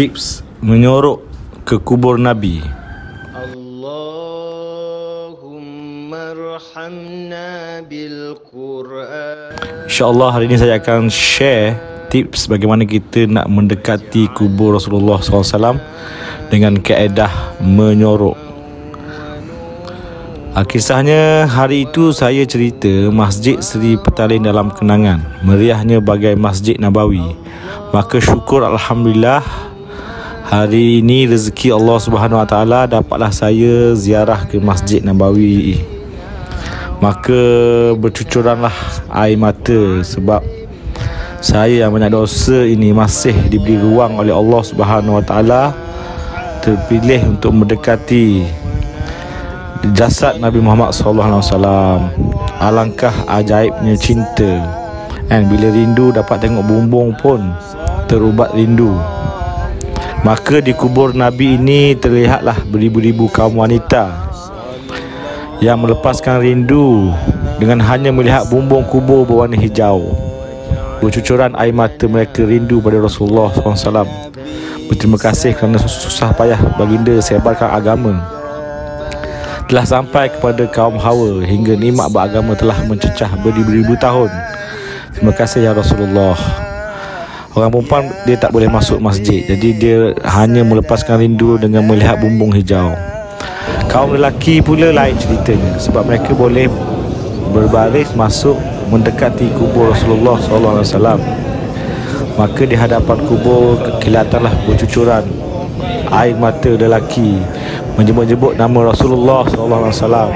tips menyorok ke kubur Nabi. Allahumma arhamna bil Quran. InsyaAllah hari ini saya akan share tips bagaimana kita nak mendekati kubur Rasulullah SAW dengan kaedah menyorok. Kisahnya, hari itu saya cerita Masjid Seri Petaling dalam kenangan, meriahnya bagai Masjid Nabawi. Maka syukur Alhamdulillah, hari ini rezeki Allah Subhanahu Wa Taala dapatlah saya ziarah ke Masjid Nabawi. Maka bercucuranlah air mata sebab saya yang banyak dosa ini masih diberi ruang oleh Allah Subhanahu Wa Taala terpilih untuk mendekati jasad Nabi Muhammad SAW. Alangkah ajaibnya cinta, bila rindu dapat tengok bumbung pun terubat rindu. Maka di kubur Nabi ini terlihatlah beribu-ribu kaum wanita yang melepaskan rindu dengan hanya melihat bumbung kubur berwarna hijau. Bercucuran air mata mereka rindu pada Rasulullah SAW. Berterima kasih kerana susah payah baginda sebarkan agama telah sampai kepada kaum Hawa, hingga nikmat beragama telah mencecah beribu-ribu tahun. Terima kasih ya Rasulullah. Orang perempuan dia tak boleh masuk masjid, jadi dia hanya melepaskan rindu dengan melihat bumbung hijau. Kaum lelaki pula lain ceritanya, sebab mereka boleh berbaris masuk mendekati kubur Rasulullah SAW. Maka di hadapan kubur kelihatanlah bercucuran air mata lelaki menyebut-nyebut nama Rasulullah SAW.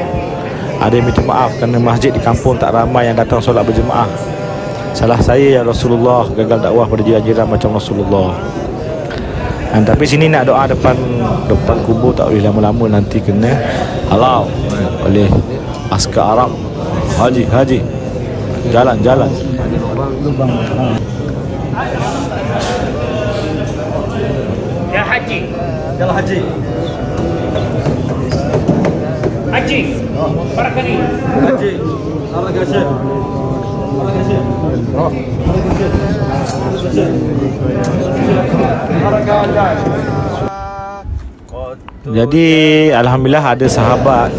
Ada yang minta maaf kerana masjid di kampung tak ramai yang datang solat berjemaah. Salah saya ya Rasulullah, gagal dakwah pada jiran-jiran macam Rasulullah. Tapi sini nak doa depan kubur tak boleh lama-lama, nanti kena halau oleh askar Arab. Haji jalan ya haji. Barakani. Haji. Jadi alhamdulillah ada sahabat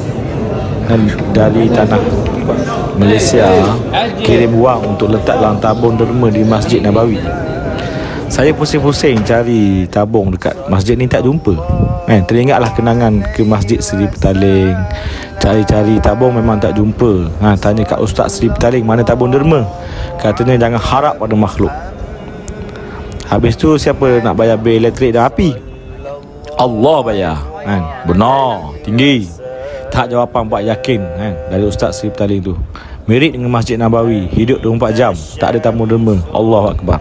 dari tanah Malaysia kirim wang untuk letak dalam tabung derma di Masjid Nabawi. Saya pusing-pusing cari tabung dekat masjid ni tak jumpa. Teringatlah kenangan ke Masjid Seri Petaling. Cari-cari tabung memang tak jumpa. Tanya kat Ustaz Seri Petaling, mana tabung derma? Katanya jangan harap pada makhluk. Habis tu siapa nak bayar bil elektrik dan api? Allah bayar. Benar, tinggi. Tak jawapan buat yakin dari Ustaz Seri Petaling tu. Mirip dengan Masjid Nabawi, hidup 24 jam, tak ada tabung derma. Allahu Akbar.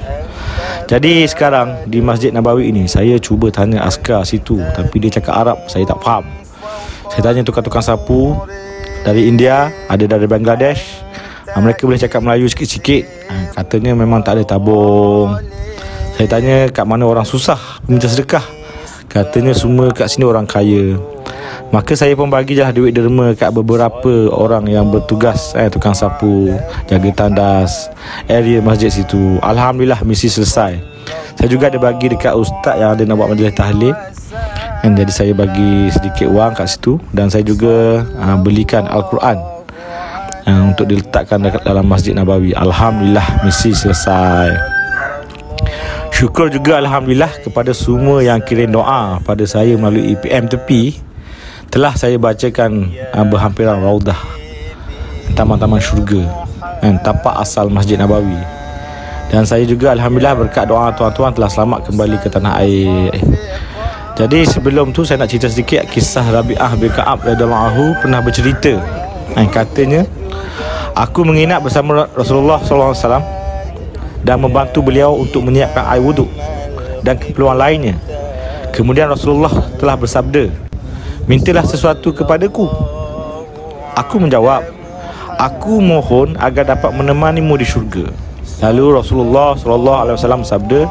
Jadi sekarang di Masjid Nabawi ini saya cuba tanya askar situ, tapi dia cakap Arab, saya tak faham. Saya tanya tukang-tukang sapu dari India, ada dari Bangladesh, mereka boleh cakap Melayu sikit-sikit. Katanya memang tak ada tabung. Saya tanya kat mana orang susah minta sedekah, katanya semua kat sini orang kaya. Maka saya pun bagilah duit derma kat beberapa orang yang bertugas, tukang sapu, jaga tandas area masjid situ. Alhamdulillah misi selesai. Saya juga ada bagi dekat ustaz yang ada nak buat majlis tahlil, jadi saya bagi sedikit wang kat situ. Dan saya juga belikan Al-Quran untuk diletakkan dalam Masjid Nabawi. Alhamdulillah misi selesai. Syukur juga Alhamdulillah kepada semua yang kirim doa pada saya melalui PM Tepi. Telah saya bacakan berhampiran raudah, taman-taman syurga, tapak asal Masjid Nabawi. Dan saya juga Alhamdulillah berkat doa tuan-tuan telah selamat kembali ke tanah air. Jadi sebelum tu saya nak cerita sedikit kisah Rabi'ah bin Ka'ab radhiyallahu anhu pernah bercerita. Katanya, aku menginap bersama Rasulullah SAW dan membantu beliau untuk menyiapkan air wuduk dan keperluan lainnya. Kemudian Rasulullah telah bersabda, mintalah sesuatu kepadaku. Aku menjawab, aku mohon agar dapat menemanimu di syurga. Lalu Rasulullah SAW bersabda,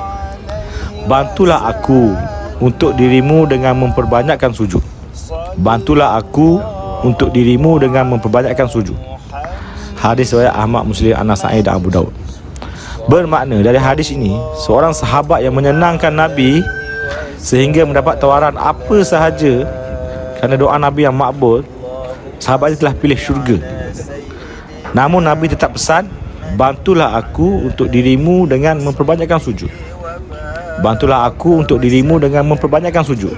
bantulah aku untuk dirimu dengan memperbanyakkan sujud. Bantulah aku untuk dirimu dengan memperbanyakkan sujud. Hadis riwayat Ahmad, Muslim, An-Nasa'i dan Abu Daud. Bermakna dari hadis ini, seorang sahabat yang menyenangkan Nabi sehingga mendapat tawaran apa sahaja kerana doa Nabi yang makbul, sahabatnya telah pilih syurga. Namun Nabi tetap pesan, bantulah aku untuk dirimu dengan memperbanyakkan sujud. Bantulah aku untuk dirimu dengan memperbanyakkan sujud.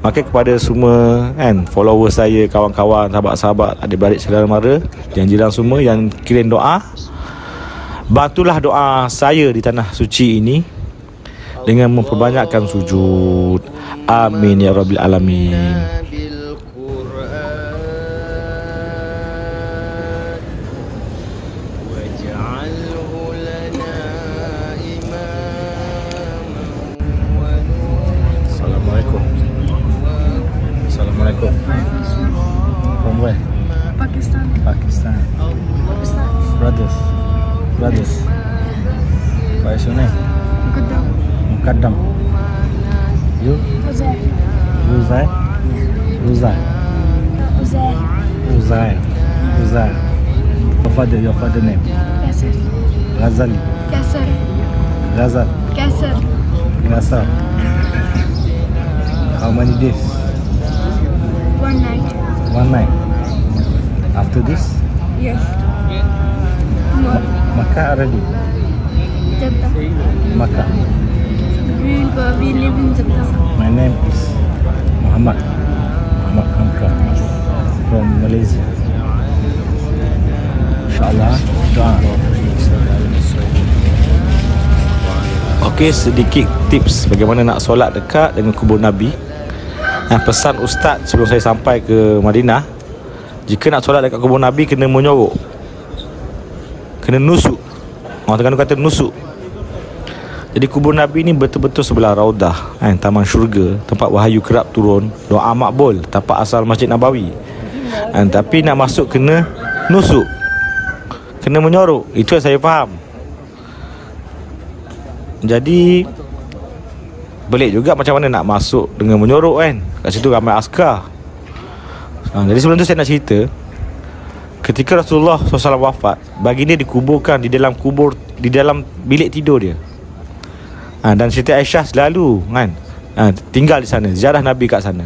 Maka kepada semua followers saya, kawan-kawan, sahabat-sahabat, adik-beradik, saudara mara, jiran semua yang kirim doa, bantulah doa saya di tanah suci ini dengan memperbanyakkan sujud. Amin ya rabbil alamin. Assalamualaikum. From where? Pakistan. Pakistan. Pakistan. Brothers. What is your name? Muqaddam. Muqaddam. You? Uzair. Uzair. Your father name? Kasser. Ghazali. Kasser. Ghazal. Kasser. Ghazal. How many days? One night. One night. After this, Yes. Tomorrow. Makkah already. Jeddah. Makkah. We live in Jeddah. My name is Muhammad Hamka from Malaysia. InsyaAllah doa. Okey, sedikit tips bagaimana nak solat dekat dengan kubur Nabi. Pesan ustaz sebelum saya sampai ke Madinah, jika nak solat dekat kubur Nabi kena menyorok, kena nusuk. Orang Terengganu kata nusuk. Jadi kubur Nabi ni betul-betul sebelah Raudah, taman syurga, tempat wahyu kerap turun, doa makbul, tapak asal Masjid Nabawi. Tapi nak masuk kena nusuk, kena menyorok. Itu yang saya faham. Jadi pelik juga macam mana nak masuk dengan menyorok kan. Kat situ ramai askar. Jadi sebelum tu saya nak cerita, ketika Rasulullah SAW wafat, baginda dikuburkan di dalam kubur, di dalam bilik tidur dia. Dan Siti Aisyah selalu tinggal di sana, ziarah Nabi kat sana.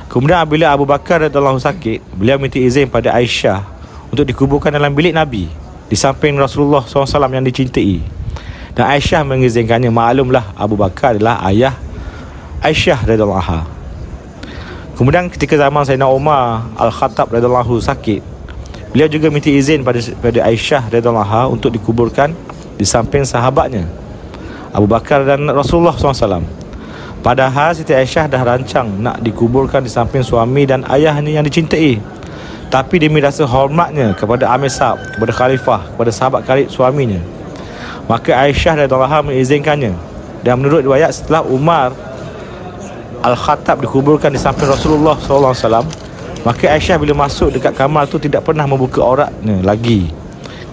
Kemudian apabila Abu Bakar radhiyallahu sakit, beliau minta izin pada Aisyah untuk dikuburkan dalam bilik Nabi di samping Rasulullah SAW yang dicintai. Dan Aisyah mengizinkannya. Maklumlah Abu Bakar adalah ayah Aisyah radhiyallahu anha. Kemudian ketika zaman Sayyidina Umar Al-Khattab radhiyallahu sakit, beliau juga minta izin pada Aisyah radhiyallahu anha untuk dikuburkan di samping sahabatnya Abu Bakar dan Rasulullah SAW. Padahal Siti Aisyah dah rancang nak dikuburkan di samping suami dan ayahnya yang dicintai, tapi demi rasa hormatnya kepada Amir Sa'ab, kepada khalifah, kepada sahabat karib suaminya, maka Aisyah radhiyallahu anha mengizinkannya. Dan menurut riwayat, setelah Umar Al-Khattab dikuburkan di samping Rasulullah SAW, maka Aisyah bila masuk dekat kamar tu tidak pernah membuka auratnya lagi,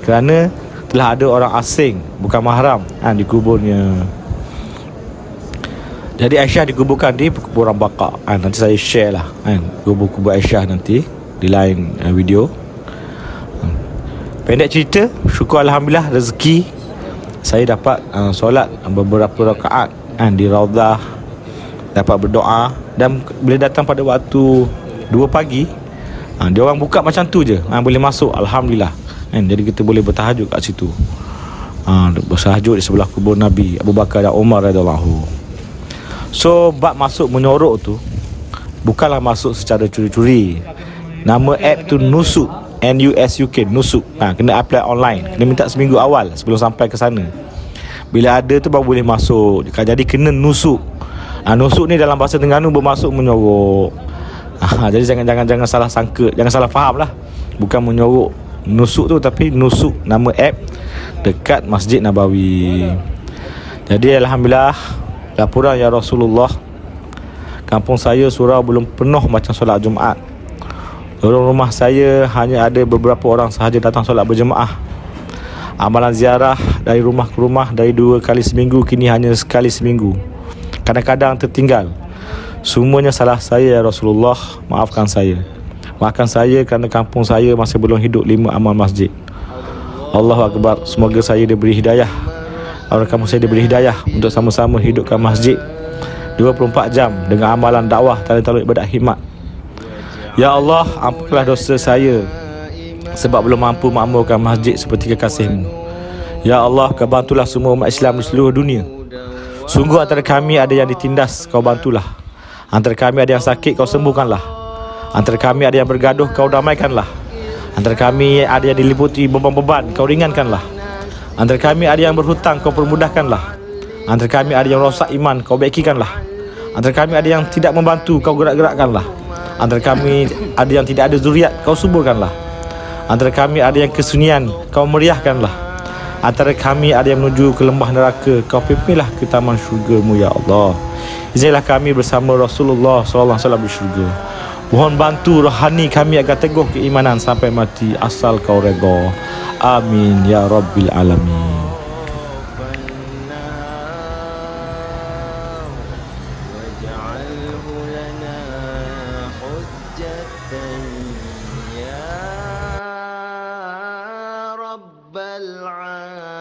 kerana telah ada orang asing bukan mahram dikuburnya. Jadi Aisyah dikuburkan di kuburan Baqa. Nanti saya share lah kubur Aisyah nanti di lain video. Pendek cerita, syukur Alhamdulillah rezeki saya dapat solat beberapa rakaat di Raudah, dapat berdoa. Dan bila datang pada waktu 2 pagi, dia orang buka macam tu je, boleh masuk. Alhamdulillah. Jadi kita boleh bertahajud kat situ, bertahajud di sebelah kubur Nabi Abu Bakar dan Umar radhiyallahu. So bab masuk menyorok tu bukanlah masuk secara curi-curi. Nama app tu Nusuk, N-U-S-U-K, Nusuk. Kena apply online, kena minta seminggu awal sebelum sampai ke sana. Bila ada tu baru boleh masuk. Jadi kena nusuk. Nusuk ni dalam bahasa Terengganu bermaksud menyorok. Jadi jangan salah sangka, jangan salah faham lah. Bukan menyorok nusuk tu, tapi nusuk nama app dekat Masjid Nabawi. Jadi Alhamdulillah, laporan ya Rasulullah, kampung saya surau belum penuh macam solat Jumaat. Lorong rumah saya hanya ada beberapa orang sahaja datang solat berjemaah. Amalan ziarah dari rumah ke rumah dari 2 kali seminggu kini hanya sekali seminggu. Kadang-kadang tertinggal. Semuanya salah saya ya Rasulullah, maafkan saya. Maafkan saya kerana kampung saya masih belum hidup 5 amal masjid. Allahu Akbar. Semoga saya diberi hidayah, orang kampung saya diberi hidayah untuk sama-sama hidupkan masjid 24 jam dengan amalan dakwah talent ibadat khidmat. Ya Allah, ampunkanlah dosa saya sebab belum mampu makmurkan masjid seperti kekasih-Mu. Ya Allah, Kau bantulah semua umat Islam di seluruh dunia. Sungguh antara kami ada yang ditindas, Kau bantulah. Antara kami ada yang sakit, Kau sembuhkanlah. Antara kami ada yang bergaduh, Kau damaikanlah. Antara kami ada yang diliputi beban-beban, Kau ringankanlah. Antara kami ada yang berhutang, Kau permudahkanlah. Antara kami ada yang rosak iman, Kau baikikanlah. Antara kami ada yang tidak membantu, Kau gerak-gerakkanlah. Antara kami ada yang tidak ada zuriat, Kau suburkanlah. Antara kami ada yang kesunyian, Kau meriahkanlah. Antara kami ada yang menuju ke lembah neraka, Kau pimpinlah ke taman syurga-Mu ya Allah. Izinlah kami bersama Rasulullah SAW di syurga. Mohon bantu rohani kami agar teguh keimanan sampai mati, asal Kau redha. Amin ya Rabbil Alamin. رب العالمين